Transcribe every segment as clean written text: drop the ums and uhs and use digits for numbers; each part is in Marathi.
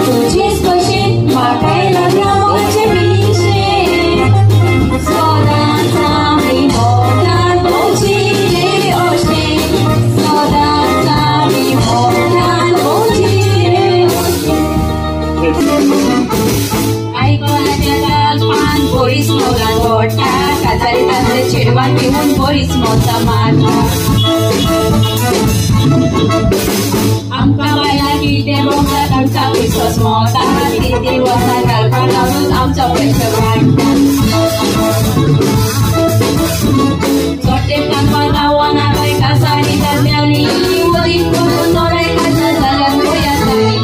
तुझेच कशे म्हाकाय लागला मोचे विशे सदांचा मी मोगान मोची रे ओशे सदांचा मी मोगान मोची रे ओशे आयकवाच्या गालपान बोरीस मोगान गोटा काजारी तांदळे चिडवान पिवून बोरीस मोचा मारता आमका बायला किते बोंगात आमचा विश्वास मोता किती वर्सां घालपाक लागून आमचो प्रेशर वाडटा सोटे कांदवा गांवांना बायका साडी घातल्यानी वरी करून नोरायकाच्या जाल्यार गोंयांतली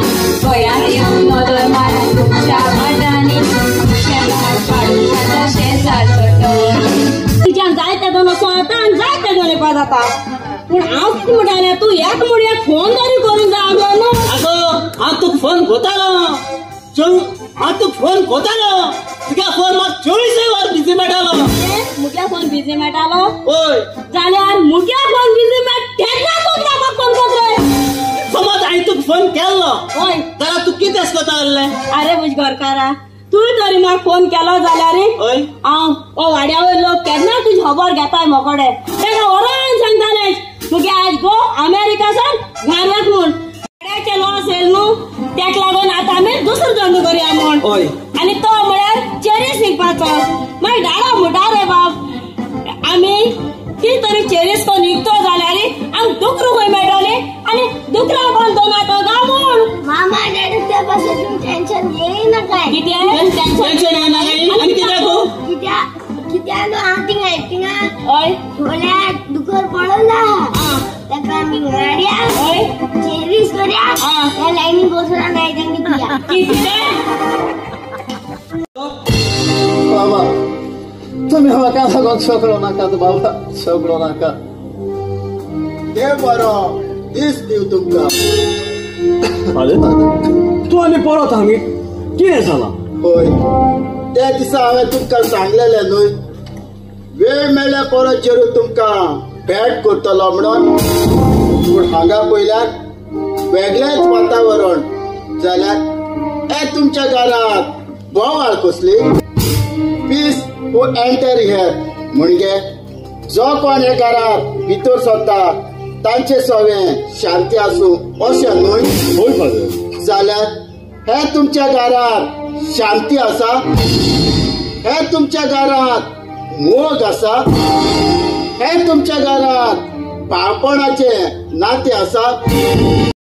गोंयांत येवन नदर मारून तुमच्या मठांनी शेजार पाडून ताचो शेजार सटल तुज्यान जायते दोन वचता आनी जायते दोन येवपा जाता पण हांव कितें म्हणटालें तूं एक मुडयाक फोन तरी करून जा न्हू आगो हांव तुका फोन कोतालो हांव तुका फोन कोतालो तुका फोन म्हाका 24 वर बिजी मेळटालो मुगे फोन बिजी मेळटालो ओय जाल्यार मुगे फोन बिजी तेन्ना तूं म्हाका फोन करतले समज हांवें तुका फोन केल्लो ओय जाल्यार तूं कितें कोता आहलें अरे म्हज घरकारा तुवें तरी म्हाका फोन केलो जाल्यार ओय हांव ओ वाड्यावयर लोक केन्ना तुजी खबर घेताय मोकोडे तेका वरान सांगताले तुगे आज गो अमेरिका सान घराक म्हूण वाड्याचे लॉस येल न्हू तेका लागून आतां आमी दुसरो धंदो करया म्हूण ओय आनी तो म्हळ्यार चेरीस विकपाचो मागीर धाडा म्हणटा रे बाब आमी कितें तरी चेरीस को विकतो जाल्यार आमकां दुकरू खंय मेळटली आनी दुकरा कोण दोनातो गा म्हूण मामा डॅडी त्या पासून टेन्शन येईना काय कित्याक टेन्शन येना काय आनी कित्याक कित्याक हांव थिंगा हय थोड्याक दुकर पडला ताका आमी गाड्या हय चेरीस करया त्या लायनीन बसला नाही तांणी दिया बाबा तुम्ही म्हाका लागून सगळो नाकात बाबा सगळो नाका देव बरो दीस दिव तुमकां तूं आनी परत हांगा कितें जाला होय त्या दिसा हांवें तुमकां सांगलेलें न्हय वेळ मेळ्ळ्यार परत चेरू तुमकां भेट करतलो म्हणून पूण हांगा पयल्यार वेगळेंच वातावरण जाल्यार हे तुमच्या घरांत बोवाळ कसली पीस हू एंटर हियर म्हणजे जो कोण हे घरांत भितर सरता तांचे सगळें शांती आसूं अशें न्हय जाल्यार हे तुमच्या घरांत शांती आसा हे तुमच्या घरांत मोग आसा हे तुमच्या घरांत बाळपणाचे नाते आसा